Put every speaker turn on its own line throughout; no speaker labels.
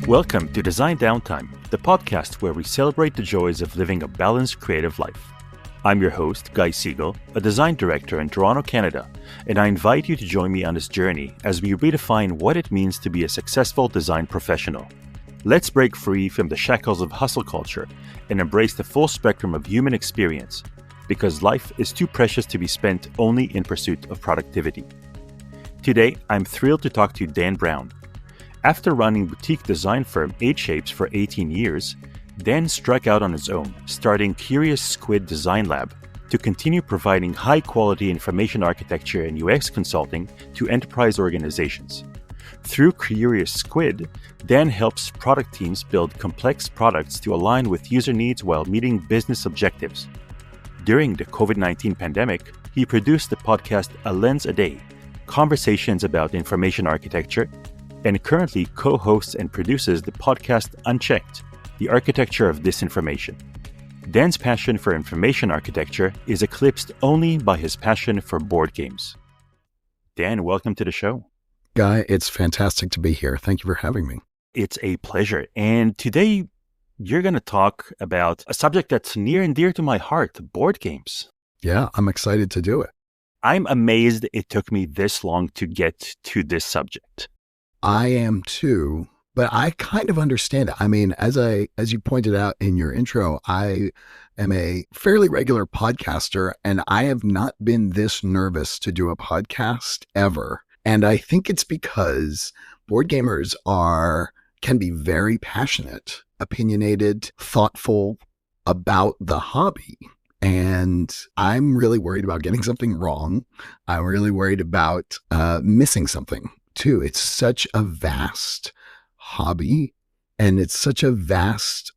Welcome to Design Downtime, the podcast where we celebrate the joys of living a balanced creative life. I'm your host, Guy Siegel, a design director in Toronto, Canada, and I invite you to join me on this journey as we redefine what it means to be a successful design professional. Let's break free from the shackles of hustle culture and embrace the full spectrum of human experience, because life is too precious to be spent only in pursuit of productivity. Today, I'm thrilled to talk to Dan Brown. After running boutique design firm 8 Shapes for 18 years, Dan struck out on his own, starting Curious Squid Design Lab to continue providing high-quality information architecture and UX consulting to enterprise organizations. Through Curious Squid, Dan helps product teams build complex products to align with user needs while meeting business objectives. During the COVID-19 pandemic, he produced the podcast A Lens a Day, conversations about information architecture, and currently co-hosts and produces the podcast Unchecked, the architecture of disinformation. Dan's passion for information architecture is eclipsed only by his passion for board games. Dan, welcome to the show.
Guy, it's fantastic to be here. Thank you for having me.
It's a pleasure. And today, you're going to talk about a subject that's near and dear to my heart, board games.
Yeah, I'm excited to do it.
I'm amazed it took me this long to get to this subject.
I am too, but I kind of understand it. I mean, as you pointed out in your intro, I am a fairly regular podcaster, and I have not been this nervous to do a podcast ever. And I think it's because board gamers can be very passionate, opinionated, thoughtful about the hobby. And I'm really worried about getting something wrong. I'm really worried about missing something too. It's such a vast hobby, and it's such a vast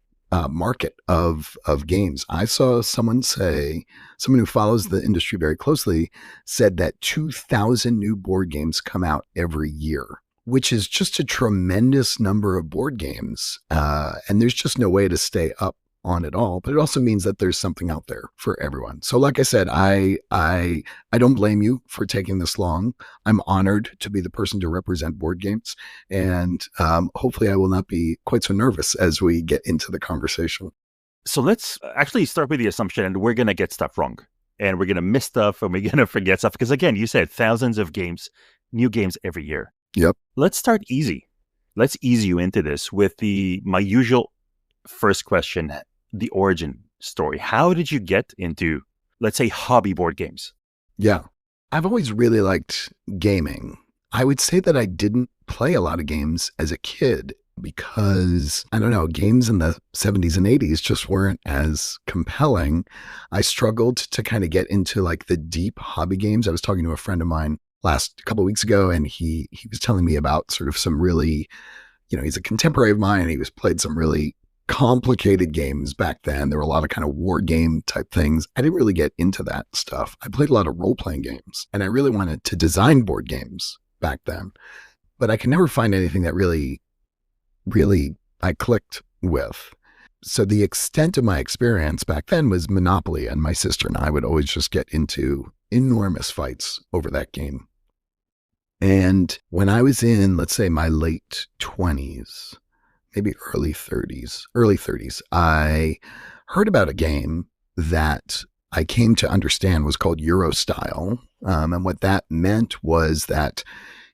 market of games. I saw someone who follows the industry very closely, said that 2,000 new board games come out every year, which is just a tremendous number of board games. And there's just no way to stay up on it all, but it also means that there's something out there for everyone. So like I said, I don't blame you for taking this long. I'm honored to be the person to represent board games, and hopefully I will not be quite so nervous as we get into the conversation.
So let's actually start with the assumption, and we're going to get stuff wrong, and we're going to miss stuff, and we're going to forget stuff, because again, you said thousands of games, new games every year.
Yep.
Let's start easy. Let's ease you into this with my usual first question, the origin story. How did you get into, let's say, hobby board games?
Yeah. I've always really liked gaming. I would say that I didn't play a lot of games as a kid because, I don't know, games in the 70s and 80s just weren't as compelling. I struggled to kind of get into like the deep hobby games. I was talking to a friend of mine a couple of weeks ago, and he was telling me about sort of some really, he's a contemporary of mine, and he played some really complicated games back then. There were a lot of kind of war game type things. I didn't really get into that stuff. I played a lot of role-playing games, and I really wanted to design board games back then, but I could never find anything that really I clicked with. So the extent of my experience back then was Monopoly, and my sister and I would always just get into enormous fights over that game. And when I was in, let's say, my late 20s, maybe early 30s, I heard about a game that I came to understand was called Eurostyle. And what that meant was that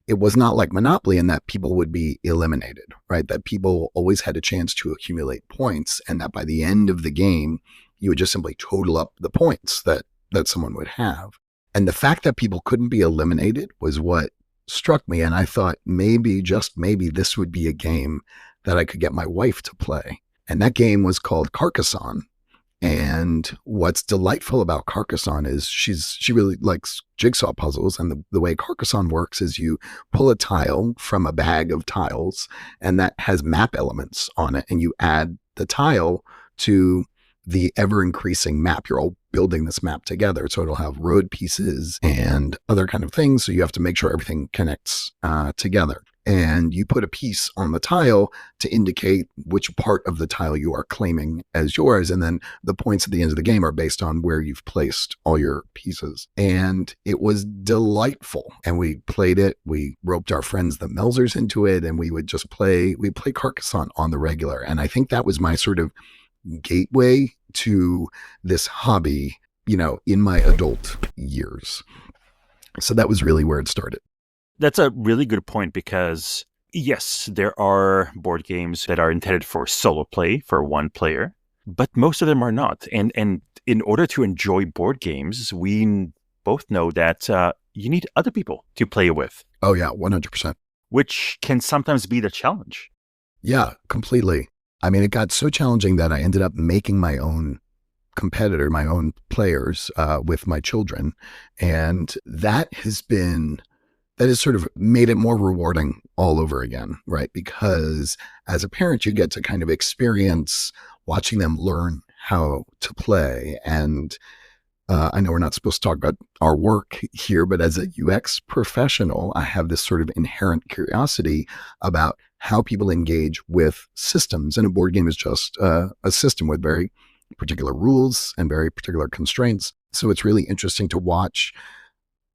it was not like Monopoly in that people would be eliminated, right? That people always had a chance to accumulate points, and that by the end of the game, you would just simply total up the points that someone would have. And the fact that people couldn't be eliminated was what struck me. And I thought just maybe this would be a game that I could get my wife to play. And that game was called Carcassonne. And what's delightful about Carcassonne is she really likes jigsaw puzzles. And the way Carcassonne works is you pull a tile from a bag of tiles, and that has map elements on it. And you add the tile to the ever increasing map. You're all building this map together. So it'll have road pieces and other kind of things. So you have to make sure everything connects together. And you put a piece on the tile to indicate which part of the tile you are claiming as yours. And then the points at the end of the game are based on where you've placed all your pieces. And it was delightful. And we played it. We roped our friends, the Melzers, into it. And we would just play Carcassonne on the regular. And I think that was my sort of gateway to this hobby, in my adult years. So that was really where it started.
That's a really good point because, yes, there are board games that are intended for solo play for one player, but most of them are not. And in order to enjoy board games, we both know that you need other people to play with.
Oh, yeah, 100%.
Which can sometimes be the challenge.
Yeah, completely. I mean, it got so challenging that I ended up making my own competitor, my own players with my children. And that has sort of made it more rewarding all over again, right? Because as a parent, you get to kind of experience watching them learn how to play. And I know we're not supposed to talk about our work here, but as a UX professional, I have this sort of inherent curiosity about how people engage with systems. And a board game is just a system with very particular rules and very particular constraints. So it's really interesting to watch,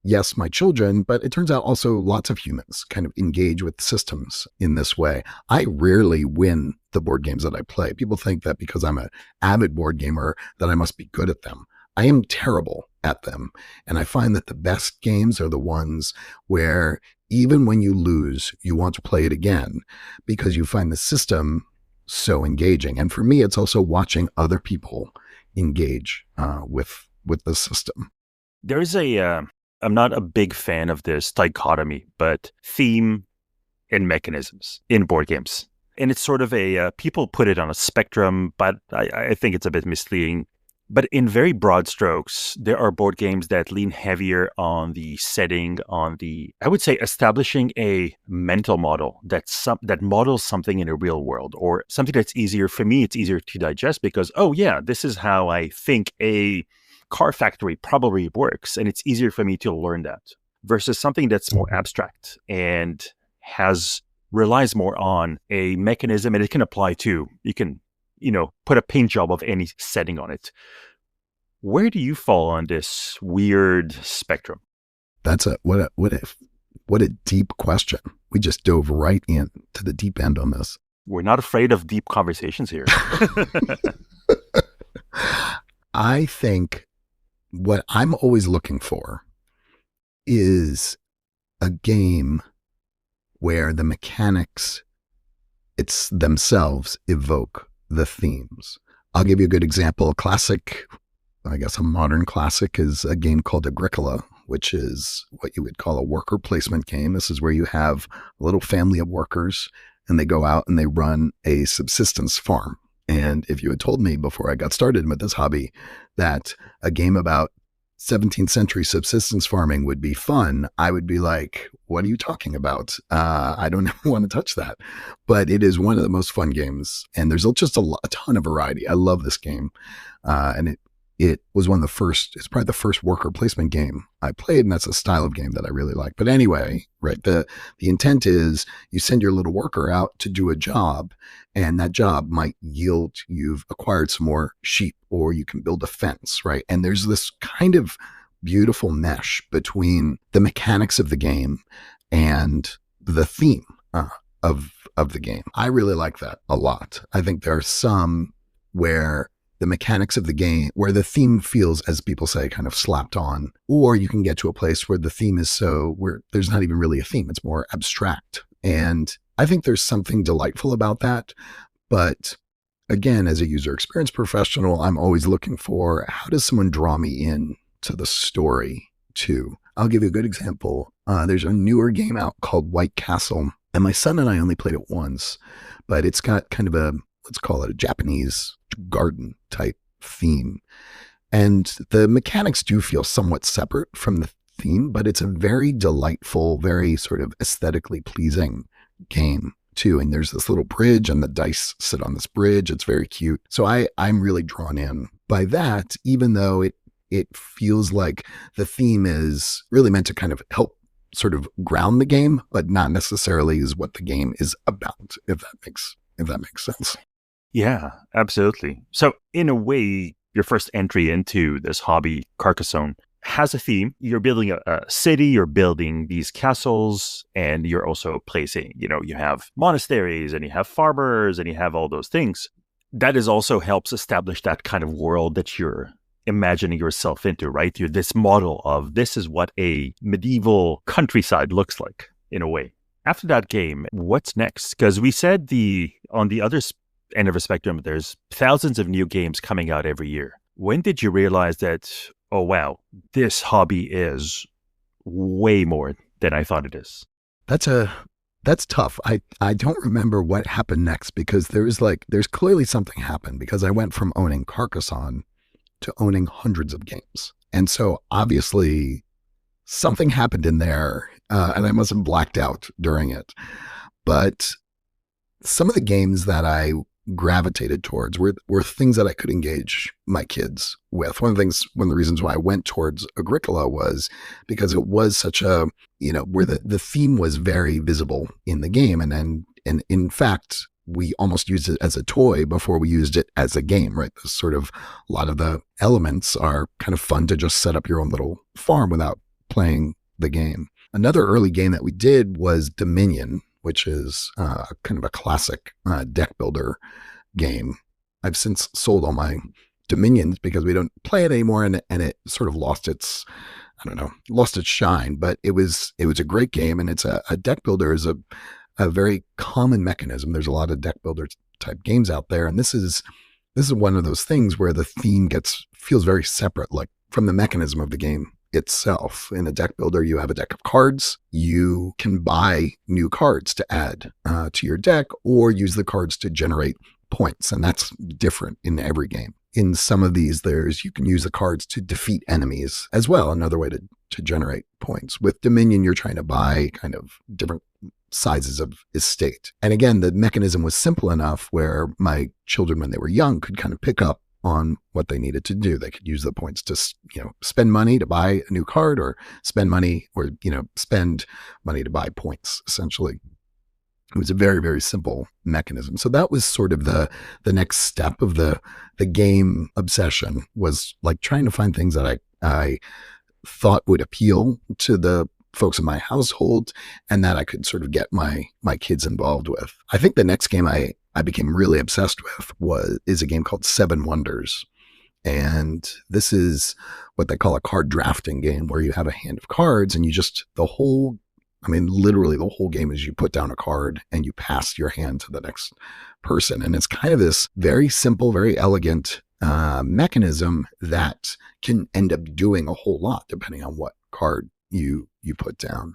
yes, my children, but it turns out also lots of humans kind of engage with systems in this way. I rarely win the board games that I play. People think that because I'm an avid board gamer that I must be good at them. I am terrible at them. And I find that the best games are the ones where even when you lose, you want to play it again because you find the system so engaging. And for me, it's also watching other people engage with the system.
There is I'm not a big fan of this dichotomy, but theme and mechanisms in board games. And it's sort of people put it on a spectrum, but I think it's a bit misleading. But in very broad strokes, there are board games that lean heavier on the setting, I would say, establishing a mental model that models something in a real world, or something that's easier. For me, it's easier to digest because, oh yeah, this is how I think a car factory probably works, and it's easier for me to learn that versus something that's more abstract and relies more on a mechanism, and it can apply to, you can put a paint job of any setting on it. Where do you fall on this weird spectrum?
That's what a deep question. We just dove right in to the deep end on this.
We're not afraid of deep conversations here.
I think what I'm always looking for is a game where the mechanics themselves evoke the themes. I'll give you a good example. A modern classic is a game called Agricola, which is what you would call a worker placement game. This is where you have a little family of workers and they go out and they run a subsistence farm. And if you had told me before I got started with this hobby that a game about 17th century subsistence farming would be fun, I would be like, what are you talking about? I don't want to touch that. But it is one of the most fun games. And there's just a ton of variety. I love this game. And it was it's probably the first worker placement game I played. And that's a style of game that I really like. But anyway, right, the intent is you send your little worker out to do a job, and that job might yield you've acquired some more sheep, or you can build a fence, right? And there's this kind of beautiful mesh between the mechanics of the game and the theme of the game. I really like that a lot. I think there are some where the mechanics of the game, where the theme feels, as people say, kind of slapped on, or you can get to a place where the theme is where there's not even really a theme. It's more abstract. And I think there's something delightful about that. But again, as a user experience professional, I'm always looking for, how does someone draw me in to the story too? I'll give you a good example. There's a newer game out called White Castle, and my son and I only played it once, but it's got kind of let's call it a Japanese garden type theme. And the mechanics do feel somewhat separate from the theme, but it's a very delightful, very sort of aesthetically pleasing game. too. And there's this little bridge and the dice sit on this bridge. It's very cute. So I'm really drawn in by that, even though it feels like the theme is really meant to kind of help sort of ground the game, but not necessarily is what the game is about, if that makes sense.
Yeah, absolutely. So in a way, your first entry into this hobby, Carcassonne, has a theme. You're building a city, you're building these castles, and you're also placing, you have monasteries and you have farmers and you have all those things. That is also helps establish that kind of world that you're imagining yourself into, right? You're this model of this is what a medieval countryside looks like in a way. After that game, what's next? Because we said on the other end of the spectrum, there's thousands of new games coming out every year. When did you realize that, oh, wow, this hobby is way more than I thought it is?
That's tough. I don't remember what happened next because there's clearly something happened because I went from owning Carcassonne to owning hundreds of games. And so obviously something happened in there and I must have blacked out during it. But some of the games that I gravitated towards were things that I could engage my kids with. One of the reasons why I went towards Agricola was because it was such a, where the theme was very visible in the game. And in fact, we almost used it as a toy before we used it as a game, right? This sort of, a lot of the elements are kind of fun to just set up your own little farm without playing the game. Another early game that we did was Dominion, which is kind of a classic deck builder game. I've since sold all my Dominions because we don't play it anymore, and it sort of lost its shine. But it was a great game, and it's a deck builder is a very common mechanism. There's a lot of deck builder type games out there, and this is one of those things where the theme feels very separate, like from the mechanism of the game itself. In a deck builder, you have a deck of cards. You can buy new cards to add to your deck or use the cards to generate points. And that's different in every game. In some of these, you can use the cards to defeat enemies as well. Another way to generate points. With Dominion, you're trying to buy kind of different sizes of estate. And again, the mechanism was simple enough where my children, when they were young, could kind of pick up on what they needed to do. They could use the points to, spend money to buy a new card or spend money to buy points, essentially. It was a very, very simple mechanism. So that was sort of the next step of the game obsession, was like trying to find things that I thought would appeal to the folks in my household and that I could sort of get my kids involved with. I think the next game I became really obsessed with is a game called Seven Wonders. And this is what they call a card drafting game, where you have a hand of cards and literally the whole game is you put down a card and you pass your hand to the next person. And it's kind of this very simple, very elegant mechanism that can end up doing a whole lot depending on what card you put down.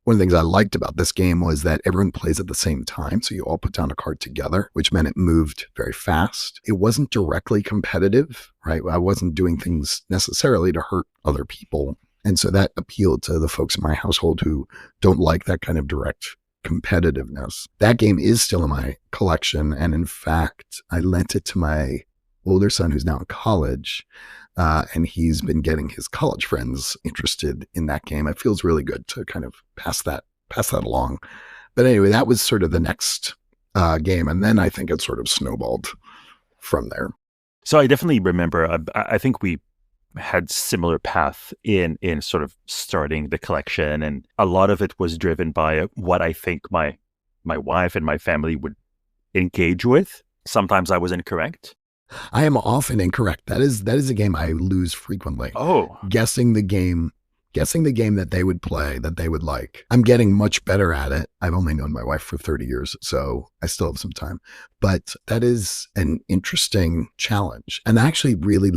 One of the things I liked about this game was that everyone plays at the same time. So you all put down a card together, which meant it moved very fast. It wasn't directly competitive, right? I wasn't doing things necessarily to hurt other people. And so that appealed to the folks in my household who don't like that kind of direct competitiveness. That game is still in my collection. And in fact, I lent it to my older son who's now in college. And he's been getting his college friends interested in that game. It feels really good to kind of pass that along. But anyway, that was sort of the next game. And then I think it sort of snowballed from there.
So I definitely remember, I think we had similar path in sort of starting the collection. And a lot of it was driven by what I think my wife and my family would engage with. Sometimes I was incorrect.
I am often incorrect. That is a game I lose frequently.
Oh,
guessing the game that they would play, that they would like. I'm getting much better at it. I've only known my wife for 30 years, so I still have some time. But that is an interesting challenge. And I actually really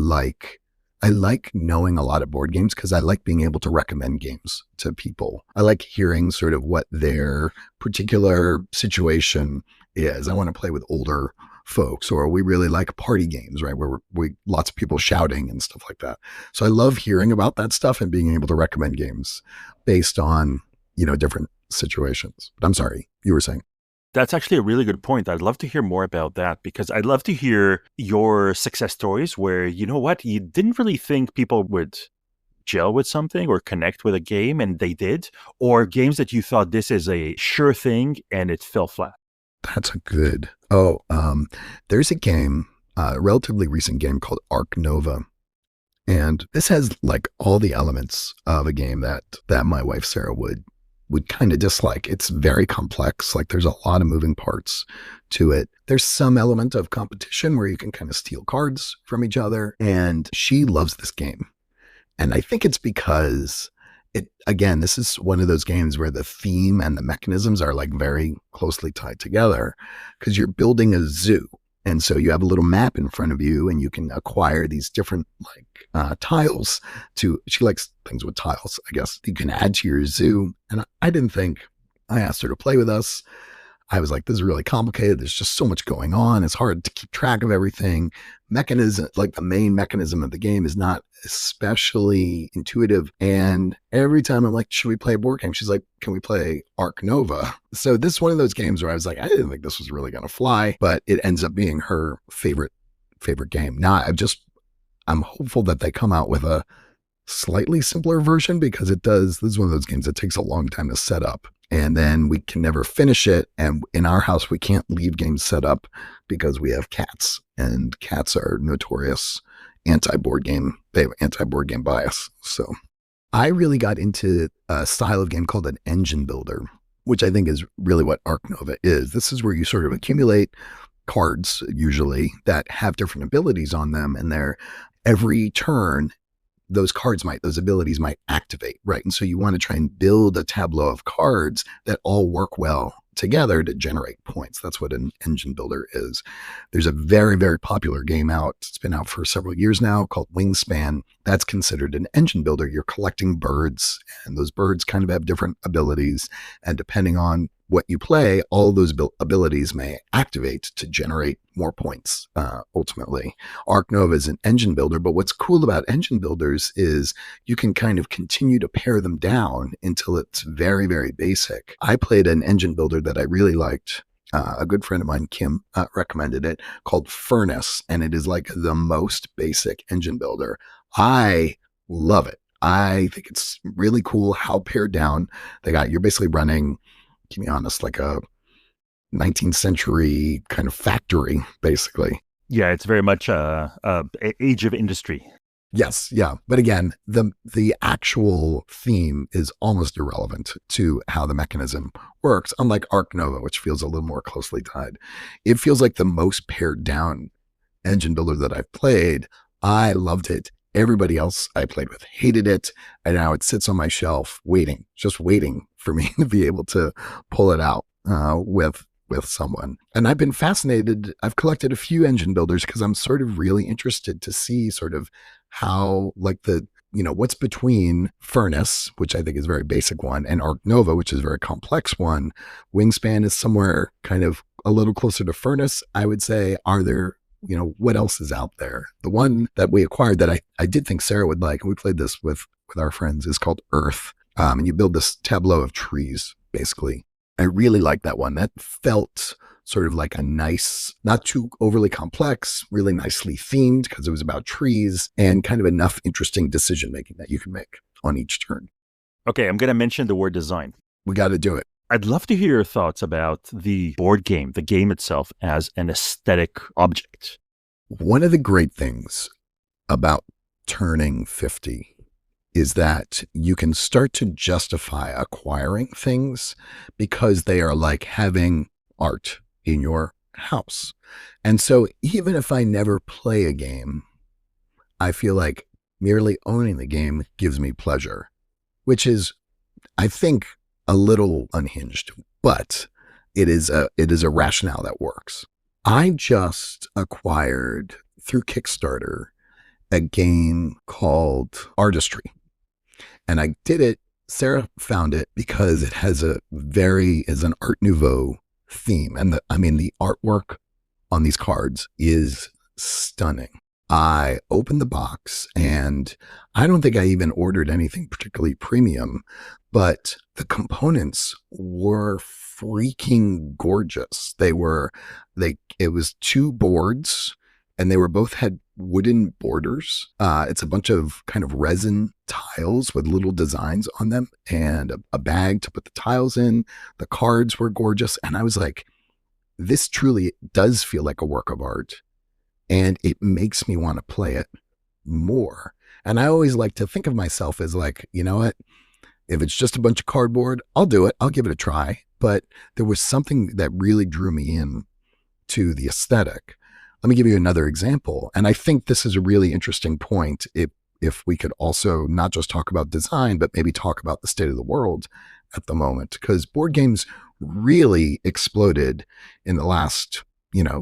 I like knowing a lot of board games because I like being able to recommend games to people. I like hearing sort of what their particular situation is. I want to play with older folks, or we really like party games, right? Where we lots of people shouting and stuff like that. So I love hearing about that stuff and being able to recommend games based on, different situations. But I'm sorry, you were saying.
That's actually a really good point. I'd love to hear more about that because I'd love to hear your success stories where, you know what, you didn't really think people would gel with something or connect with a game and they did, or games that you thought this is a sure thing and it fell flat.
That's a good. There's a game, a relatively recent game called Arc Nova. And this has like all the elements of a game that my wife Sarah would kind of dislike. It's very complex. Like there's a lot of moving parts to it. There's some element of competition where you can kind of steal cards from each other. And she loves this game. And I think it's because this is one of those games where the theme and the mechanisms are like very closely tied together because you're building a zoo. And so you have a little map in front of you and you can acquire these different tiles she likes things with tiles, I guess, you can add to your zoo. And I didn't think, I asked her to play with us. I was like, this is really complicated. There's just so much going on. It's hard to keep track of everything. The main mechanism of the game is not especially intuitive. And every time I'm like, should we play a board game? She's like, can we play Arc Nova? So this is one of those games where I was like, I didn't think this was really going to fly, but it ends up being her favorite game. Now I'm hopeful that they come out with a slightly simpler version because this is one of those games that takes a long time to set up. And then we can never finish it. And in our house, we can't leave games set up because we have cats. And cats are notorious anti-board game. They have anti-board game bias. So I really got into a style of game called an engine builder, which I think is really what Arc Nova is. This is where you sort of accumulate cards, usually, that have different abilities on them. And every turn, those abilities might activate, right? And so you want to try and build a tableau of cards that all work well together to generate points. That's what an engine builder is. There's a very, very popular game out. It's been out for several years now called Wingspan. That's considered an engine builder. You're collecting birds, and those birds kind of have different abilities. And depending on what you play, all those abilities may activate to generate more points, ultimately. Arc Nova is an engine builder, but what's cool about engine builders is you can kind of continue to pare them down until it's very, very basic. I played an engine builder that I really liked. A good friend of mine, Kim, recommended it, called Furnace, and it is like the most basic engine builder. I love it. I think it's really cool how pared down you're basically running, to be honest, like a 19th century kind of factory, basically.
Yeah, it's very much age of industry.
Yes, yeah. But again, the actual theme is almost irrelevant to how the mechanism works, unlike Arc Nova, which feels a little more closely tied. It feels like the most pared down engine builder that I've played. I loved it. Everybody else I played with hated it. And now it sits on my shelf just waiting for me to be able to pull it out with someone. And I've been fascinated. I've collected a few engine builders because I'm sort of really interested to see sort of how what's between Furnace, which I think is a very basic one, and Arc Nova, which is a very complex one. Wingspan is somewhere kind of a little closer to Furnace, I would say. Are there what else is out there? The one that we acquired that I did think Sarah would like, and we played this with our friends, is called Earth. And you build this tableau of trees, basically. I really like that one. That felt sort of like a nice, not too overly complex, really nicely themed because it was about trees and kind of enough interesting decision making that you can make on each turn.
Okay, I'm going to mention the word design.
We got to do it.
I'd love to hear your thoughts about the board game, the game itself as an aesthetic object.
One of the great things about turning 50 is that you can start to justify acquiring things because they are like having art in your house. And so even if I never play a game, I feel like merely owning the game gives me pleasure, which is, I think, a little unhinged, but it is a rationale that works. I just acquired through Kickstarter a game called Artistry. And I did it, Sarah found it because it has is an Art Nouveau theme. And the artwork on these cards is stunning. I opened the box and I don't think I even ordered anything particularly premium, but the components were freaking gorgeous. It was two boards, and they were both had wooden borders. It's a bunch of kind of resin tiles with little designs on them, and a bag to put the tiles in. The cards were gorgeous. And I was like, this truly does feel like a work of art, and it makes me want to play it more. And I always like to think of myself as like, you know what? If it's just a bunch of cardboard, I'll do it. I'll give it a try. But there was something that really drew me in to the aesthetic. Let me give you another example. And I think this is a really interesting point. If we could also not just talk about design, but maybe talk about the state of the world at the moment, because board games really exploded in the last,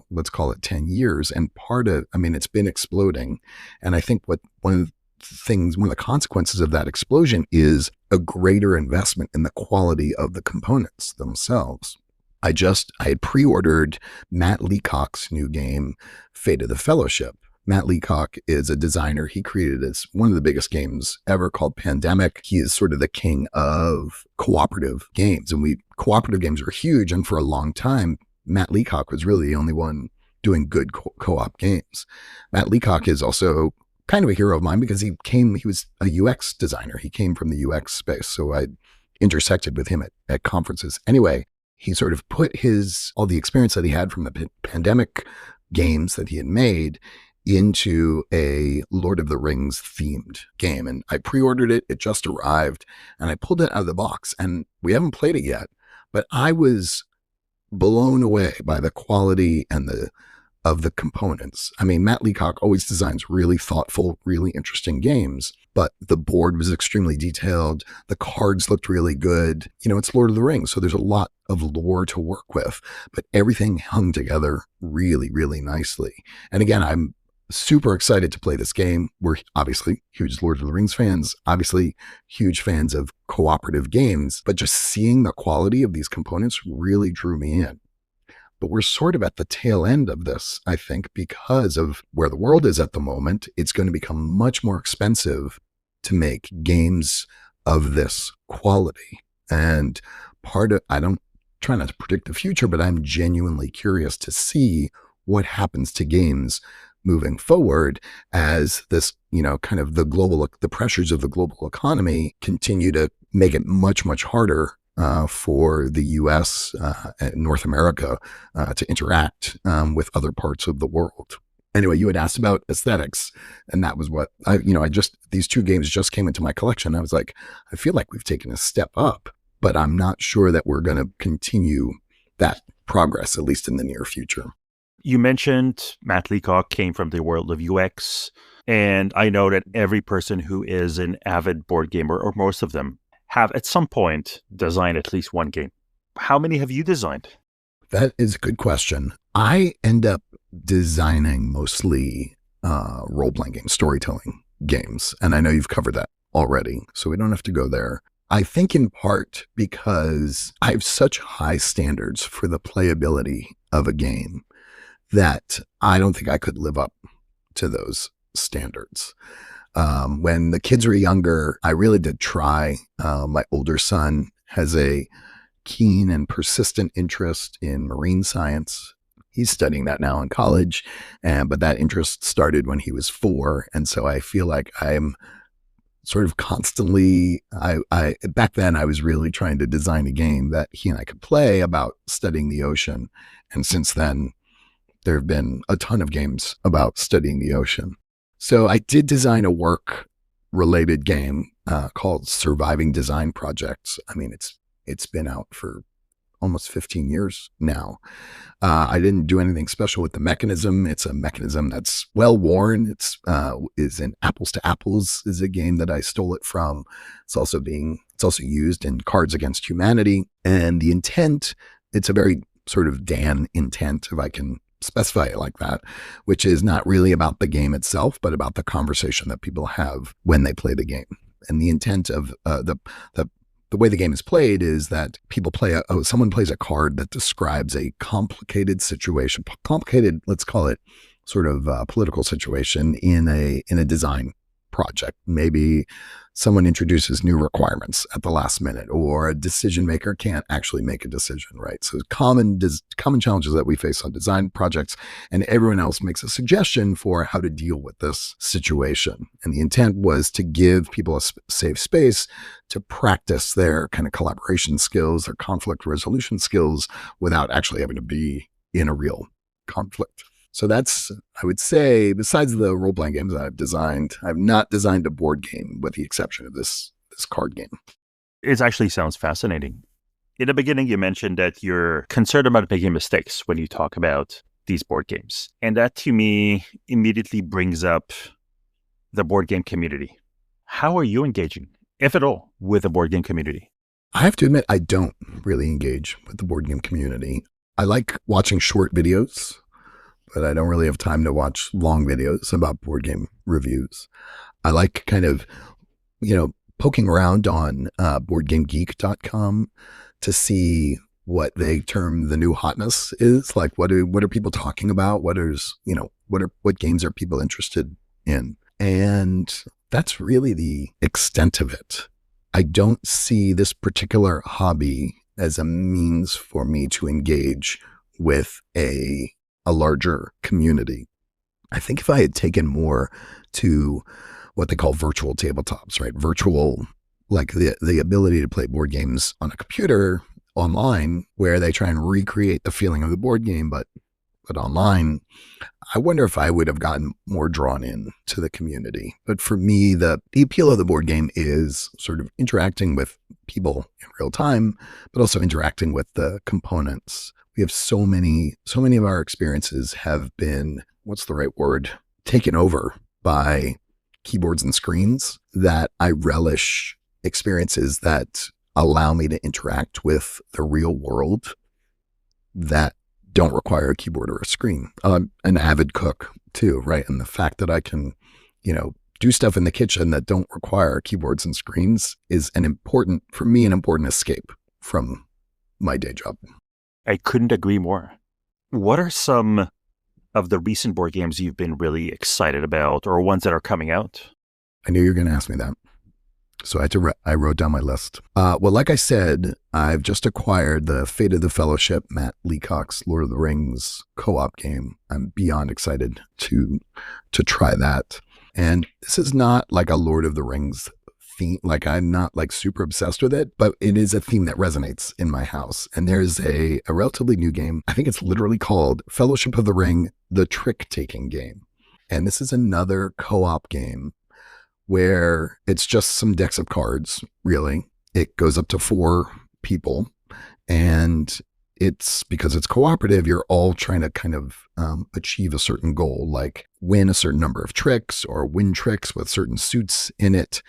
let's call it 10 years. And it's been exploding. And I think one of the consequences of that explosion is a greater investment in the quality of the components themselves. I had pre-ordered Matt Leacock's new game, Fate of the Fellowship. Matt Leacock is a designer. He created one of the biggest games ever called Pandemic. He is sort of the king of cooperative games, and cooperative games were huge. And for a long time, Matt Leacock was really the only one doing good co-op games. Matt Leacock is also kind of a hero of mine because he was a UX designer. He came from the UX space. So I intersected with him at conferences. Anyway, he sort of put all the experience that he had from the Pandemic games that he had made into a Lord of the Rings themed game. And I pre-ordered it. It just arrived, and I pulled it out of the box, and we haven't played it yet, but I was blown away by the quality of the components. I mean, Matt Leacock always designs really thoughtful, really interesting games, but the board was extremely detailed. The cards looked really good. It's Lord of the Rings, so there's a lot of lore to work with, but everything hung together really, really nicely. And again, I'm super excited to play this game. We're obviously huge Lord of the Rings fans, obviously huge fans of cooperative games, but just seeing the quality of these components really drew me in. But we're sort of at the tail end of this, I think, because of where the world is at the moment. It's going to become much more expensive to make games of this quality. And I don't try not to predict the future, but I'm genuinely curious to see what happens to games moving forward as this, kind of the pressures of the global economy continue to make it much, much harder for the U.S. and North America to interact with other parts of the world. Anyway, you had asked about aesthetics, and that was what these two games just came into my collection. I was like, I feel like we've taken a step up, but I'm not sure that we're going to continue that progress, at least in the near future.
You mentioned Matt Leacock came from the world of UX, and I know that every person who is an avid board gamer, or most of them, have at some point designed at least one game. How many have you designed?
That is a good question. I end up designing mostly role-playing games, storytelling games. And I know you've covered that already, so we don't have to go there. I think in part because I have such high standards for the playability of a game that I don't think I could live up to those standards. When the kids were younger, I really did try. My older son has a keen and persistent interest in marine science. He's studying that now in college, but that interest started when he was 4. And so I feel like I'm sort of constantly, back then I was really trying to design a game that he and I could play about studying the ocean. And since then, there have been a ton of games about studying the ocean. So I did design a work-related game called Surviving Design Projects. I mean, it's been out for almost 15 years now. I didn't do anything special with the mechanism. It's a mechanism that's well worn. It's is in Apples to Apples is a game that I stole it from. It's also used in Cards Against Humanity. And the intent, it's a very sort of Dan intent, if I can specify it like that, which is not really about the game itself, but about the conversation that people have when they play the game. And the intent of the way the game is played is that people someone plays a card that describes a complicated situation, let's call it sort of political situation in a design project. Maybe someone introduces new requirements at the last minute, or a decision maker can't actually make a decision, right? So common challenges that we face on design projects, and everyone else makes a suggestion for how to deal with this situation. And the intent was to give people a safe space to practice their kind of collaboration skills, their conflict resolution skills, without actually having to be in a real conflict. So that's, I would say, besides the role-playing games that I've designed, I've not designed a board game with the exception of this card game.
It actually sounds fascinating. In the beginning, you mentioned that you're concerned about making mistakes when you talk about these board games. And that, to me, immediately brings up the board game community. How are you engaging, if at all, with the board game community?
I have to admit, I don't really engage with the board game community. I like watching short videos, but I don't really have time to watch long videos about board game reviews. I like kind of, poking around on boardgamegeek.com to see what they term the new hotness is. Like, what are people talking about? What games are people interested in? And that's really the extent of it. I don't see this particular hobby as a means for me to engage with a larger community. I think if I had taken more to what they call virtual tabletops, right? Virtual, like the ability to play board games on a computer online, where they try and recreate the feeling of the board game, but online. I wonder if I would have gotten more drawn in to the community. But for me, the appeal of the board game is sort of interacting with people in real time, but also interacting with the components. We have so many of our experiences have been, what's the right word, taken over by keyboards and screens, that I relish experiences that allow me to interact with the real world that don't require a keyboard or a screen. I'm an avid cook too, right? And the fact that I can, do stuff in the kitchen that don't require keyboards and screens is an important escape from my day job.
I couldn't agree more. What are some of the recent board games you've been really excited about, or ones that are coming out?
I knew you were going to ask me that. So I wrote down my list. Well, like I said, I've just acquired the Fate of the Fellowship, Matt Leacock's Lord of the Rings co-op game. I'm beyond excited to try that. And this is not like a Lord of the Rings theme. Like, I'm not like super obsessed with it, but it is a theme that resonates in my house. And there's a relatively new game. I think it's literally called Fellowship of the Ring, the Trick-Taking Game. And this is another co-op game where it's just some decks of cards, really. It goes up to 4 people, and it's because it's cooperative, you're all trying to kind of achieve a certain goal, like win a certain number of tricks or win tricks with certain suits in it.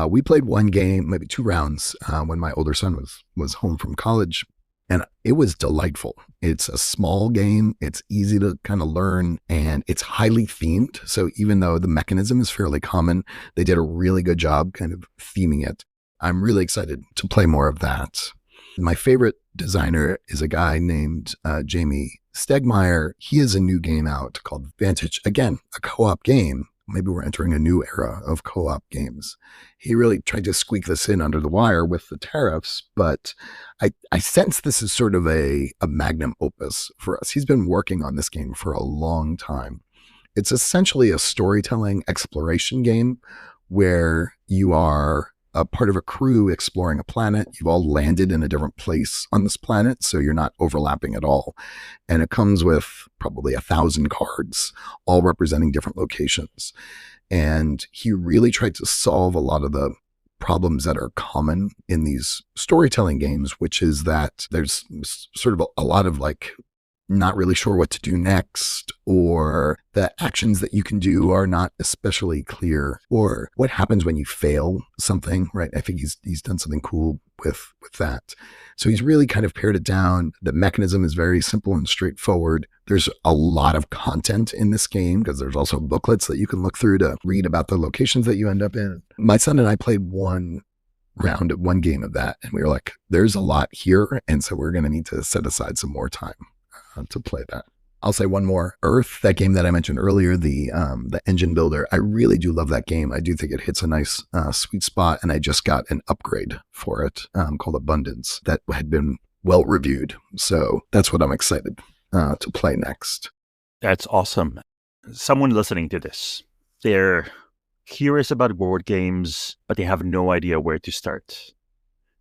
We played one game, maybe 2 rounds, when my older son was home from college, and it was delightful. It's a small game. It's easy to kind of learn, and it's highly themed. So even though the mechanism is fairly common, they did a really good job kind of theming it. I'm really excited to play more of that. My favorite designer is a guy named Jamie Stegmaier. He has a new game out called Vantage. Again, a co-op game. Maybe we're entering a new era of co-op games. He really tried to squeak this in under the wire with the tariffs, but I sense this is sort of a magnum opus for us. He's been working on this game for a long time. It's essentially a storytelling exploration game where you are a part of a crew exploring a planet. You've all landed in a different place on this planet, so you're not overlapping at all. And it comes with probably 1,000 cards, all representing different locations. And he really tried to solve a lot of the problems that are common in these storytelling games, which is that there's sort of a lot of like not really sure what to do next, or the actions that you can do are not especially clear, or what happens when you fail something, right? I think he's done something cool with that. So he's really kind of pared it down. The mechanism is very simple and straightforward. There's a lot of content in this game because there's also booklets that you can look through to read about the locations that you end up in. My son and I played one game of that, and we were like, there's a lot here, and so we're going to need to set aside some more time to play that. I'll say one more. Earth, that game that I mentioned earlier, the engine builder. I really do love that game. I do think it hits a nice sweet spot, and I just got an upgrade for it called Abundance that had been well reviewed. So that's what I'm excited to play next.
That's awesome. Someone listening to this, they're curious about board games, but they have no idea where to start.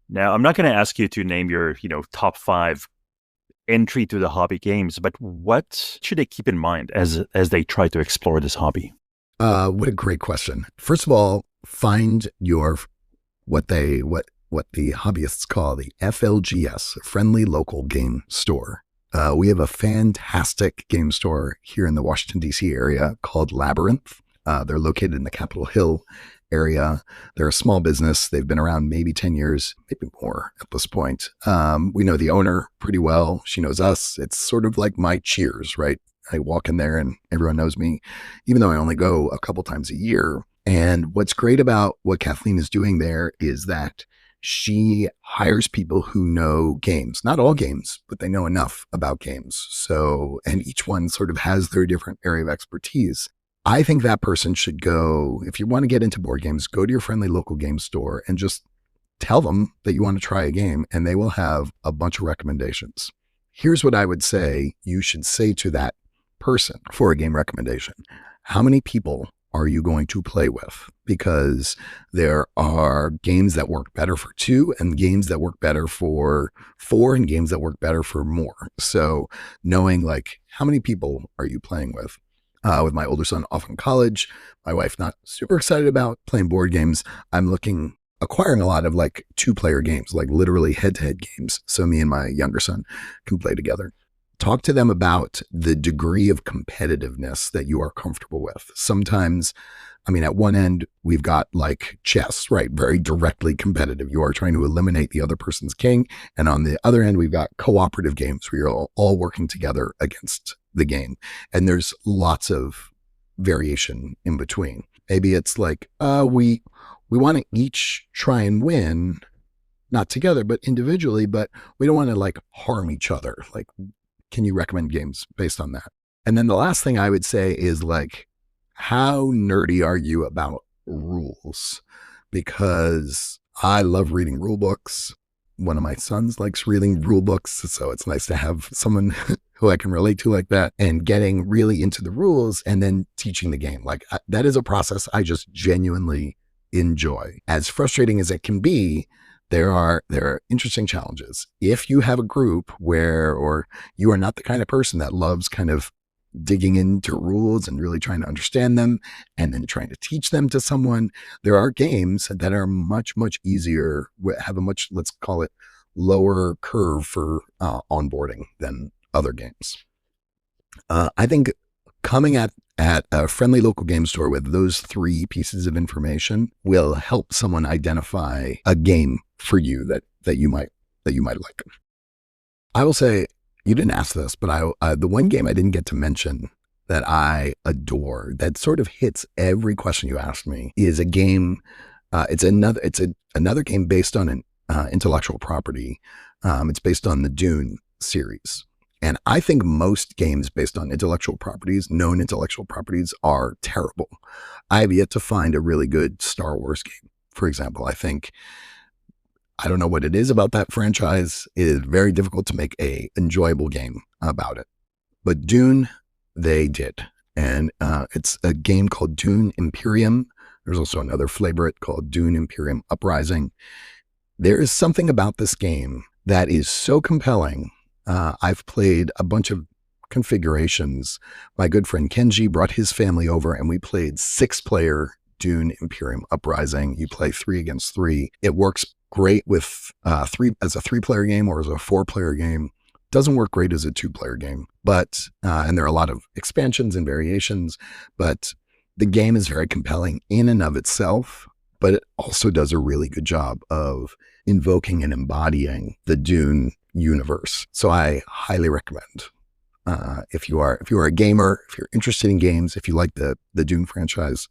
Now, I'm not going to ask you to name your, top 5 entry to the hobby games, but what should they keep in mind as they try to explore this hobby?
What a great question. First of all, find your what the hobbyists call the FLGS, Friendly Local Game Store. We have a fantastic game store here in the Washington, D.C. area called Labyrinth. They're located in the Capitol Hill area. They're a small business. They've been around maybe 10 years, maybe more at this point. We know the owner pretty well. She knows us. It's sort of like my Cheers, right? I walk in there and everyone knows me, even though I only go a couple times a year. And what's great about what Kathleen is doing there is that she hires people who know games, not all games, but they know enough about games. So, and each one sort of has their different area of expertise. I think that person should go, if you want to get into board games, go to your friendly local game store and just tell them that you want to try a game, and they will have a bunch of recommendations. Here's what I would say you should say to that person for a game recommendation. How many people are you going to play with? Because there are games that work better for 2 and games that work better for 4 and games that work better for more. So knowing like how many people are you playing with? With my older son off in college, my wife not super excited about playing board games. I'm acquiring a lot of like 2-player games, like literally head-to-head games. So me and my younger son can play together. Talk to them about the degree of competitiveness that you are comfortable with. Sometimes, at one end, we've got like chess, right? Very directly competitive. You are trying to eliminate the other person's king. And on the other end, we've got cooperative games where you're all working together against the game. And there's lots of variation in between. Maybe it's like, we want to each try and win, not together, but individually, but we don't want to like harm each other. Like, can you recommend games based on that? And then the last thing I would say is like, how nerdy are you about rules? Because I love reading rule books. One of my sons likes reading rule books. So it's nice to have someone who I can relate to like that, and getting really into the rules and then teaching the game. Like that is a process I just genuinely enjoy. As frustrating as it can be, there are interesting challenges. If you have a group or you are not the kind of person that loves kind of digging into rules and really trying to understand them and then trying to teach them to someone, there are games that are much, much easier, have a much, let's call it, lower curve for onboarding than other games. I think coming at a friendly local game store with those 3 pieces of information will help someone identify a game for you that you might like. I will say, you didn't ask this, but the one game I didn't get to mention that I adore, that sort of hits every question you asked me, is a game. It's another game based on an intellectual property. It's based on the Dune series. And I think most games based on known intellectual properties, are terrible. I have yet to find a really good Star Wars game, for example. I don't know what it is about that franchise. It is very difficult to make a enjoyable game about it. But Dune, they did. And it's a game called Dune Imperium. There's also another flavor called Dune Imperium Uprising. There is something about this game that is so compelling. I've played a bunch of configurations. My good friend Kenji brought his family over and we played 6-player Dune Imperium Uprising. You play 3 against 3. It works great with 3 as a 3-player game or as a 4-player game. Doesn't work great as a 2-player game, but and there are a lot of expansions and variations, but the game is very compelling in and of itself, but it also does a really good job of invoking and embodying the Dune universe. So I highly recommend if you are a gamer, if you're interested in games, if you like the Dune franchise,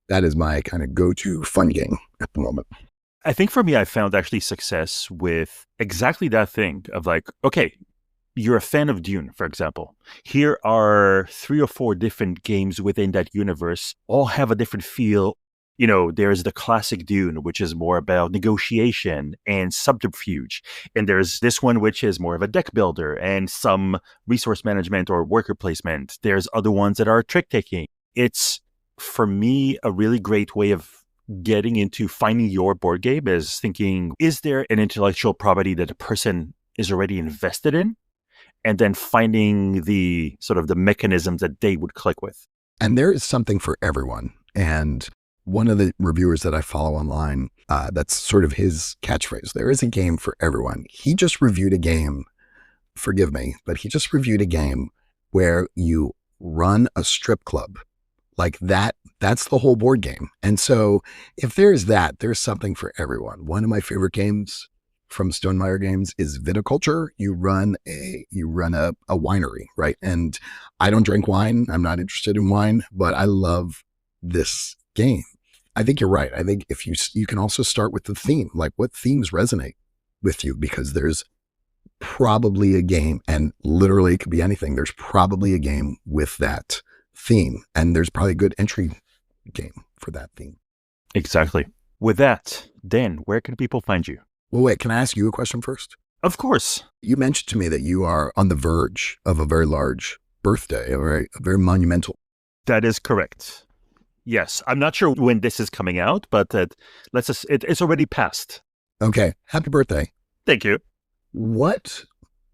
that is my kind of go-to fun game at the moment.
I think for me, I found actually success with exactly that thing of like, okay, you're a fan of Dune, for example. Here are 3 or 4 different games within that universe, all have a different feel. There's the classic Dune, which is more about negotiation and subterfuge. And there's this one, which is more of a deck builder and some resource management or worker placement. There's other ones that are trick taking. It's, for me, a really great way of getting into finding your board game is thinking, is there an intellectual property that a person is already invested in? And then finding the sort of the mechanisms that they would click with.
And there is something for everyone. And one of the reviewers that I follow online, that's sort of his catchphrase. There is a game for everyone. He just reviewed a game, forgive me, but he just reviewed a game where you run a strip club. Like that's the whole board game. And so if there's there's something for everyone. One of my favorite games from Stonemaier Games is viticulture. You run a winery, right? And I don't drink wine. I'm not interested in wine, but I love this game. I think you're right. I think if you can also start with the theme, like what themes resonate with you, because there's probably a game, and literally it could be anything. There's probably a game with that theme, and there's probably a good entry game for that theme.
Exactly. With that, Dan, where can people find you?
Well, wait, can I ask you a question first?
Of course.
You mentioned to me that you are on the verge of a very large birthday, a very monumental.
That is correct. Yes. I'm not sure when this is coming out, but it's already passed.
Okay. Happy birthday.
Thank you.
What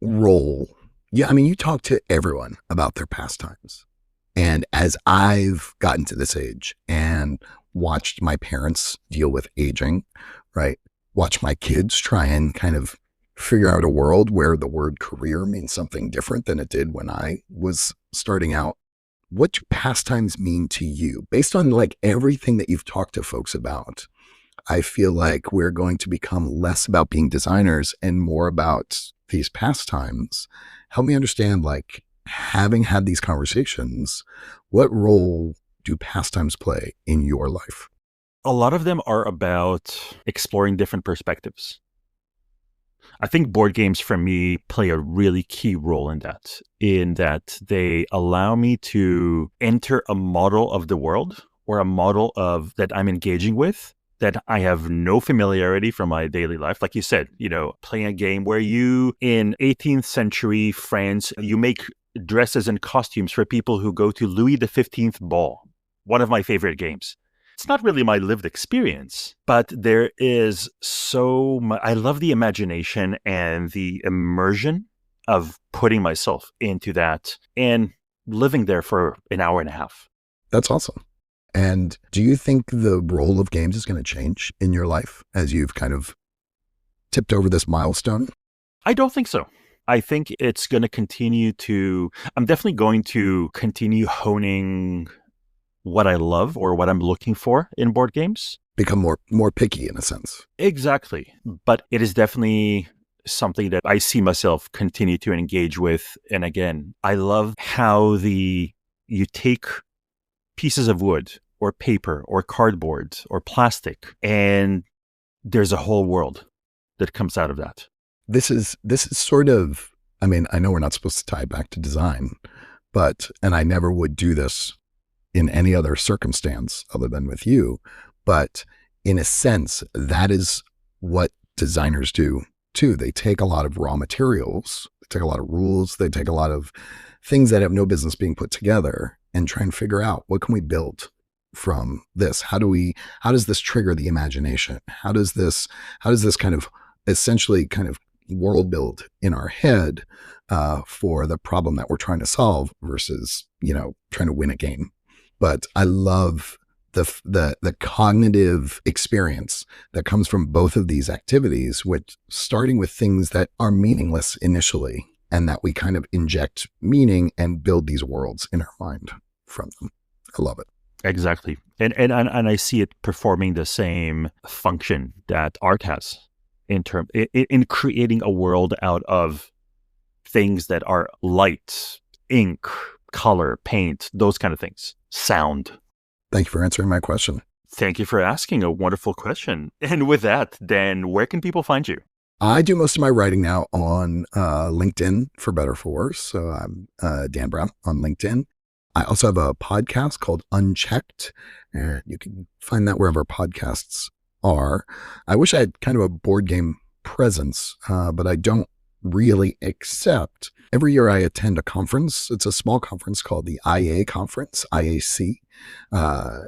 role? Yeah, I mean, you talk to everyone about their pastimes. And as I've gotten to this age and watched my parents deal with aging, right? Watch my kids try and kind of figure out a world where the word career means something different than it did when I was starting out. What do pastimes mean to you? Based on like everything that you've talked to folks about, I feel like we're going to become less about being designers and more about these pastimes. Help me understand, like, having had these conversations, what role do pastimes play in your life?
A lot of them are about exploring different perspectives. I think board games for me play a really key role in that they allow me to enter a model of the world or a model of that I'm engaging with that I have no familiarity from my daily life. Like you said, playing a game where you, in 18th century France, you make dresses and costumes for people who go to Louis XV ball. One of my favorite games. It's not really my lived experience, but there is so much. I love the imagination and the immersion of putting myself into that and living there for an hour and a half.
That's awesome. And do you think the role of games is going to change in your life as you've kind of tipped over this milestone?
I don't think so. I think it's going to I'm definitely going to continue honing what I love or what I'm looking for in board games.
Become more picky in a sense.
Exactly. But it is definitely something that I see myself continue to engage with. And again, I love how you take pieces of wood or paper or cardboard or plastic, and there's a whole world that comes out of that.
This is sort of, I mean, I know we're not supposed to tie it back to design, and I never would do this in any other circumstance other than with you. But in a sense, that is what designers do too. They take a lot of raw materials, they take a lot of rules, they take a lot of things that have no business being put together and try and figure out, what can we build from this? How does this trigger the imagination? How does this kind of essentially kind of world build in our head for the problem that we're trying to solve versus, trying to win a game. But I love the cognitive experience that comes from both of these activities, which starting with things that are meaningless initially, and that we kind of inject meaning and build these worlds in our mind from them. I love it.
Exactly. And I see it performing the same function that art has in creating a world out of things that are light, ink, color, paint, those kind of things. Sound.
Thank you for answering my question.
Thank you for asking a wonderful question. And with that, Dan, where can people find you?
I do most of my writing now on LinkedIn, for better or for worse. So I'm Dan Brown on LinkedIn. I also have a podcast called Unchecked, and you can find that wherever podcasts are. I wish I had kind of a board game presence, but I don't really, except every year I attend a conference. It's a small conference called the IA Conference, IAC.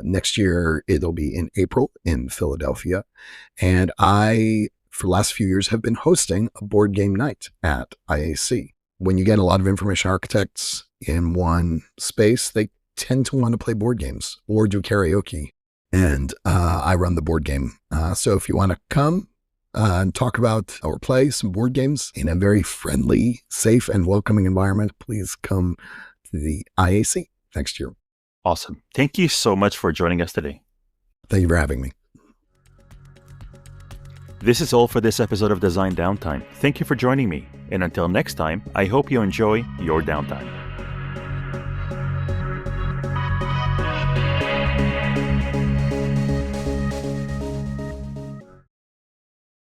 Next year, it'll be in April in Philadelphia. And I, for the last few years, have been hosting a board game night at IAC. When you get a lot of information architects in one space, they tend to want to play board games or do karaoke. And I run the board game. So if you want to come and talk about or play some board games in a very friendly, safe, and welcoming environment, please come to the IAC next year.
Awesome. Thank you so much for joining us today.
Thank you for having me.
This is all for this episode of Design Downtime. Thank you for joining me. And until next time, I hope you enjoy your downtime.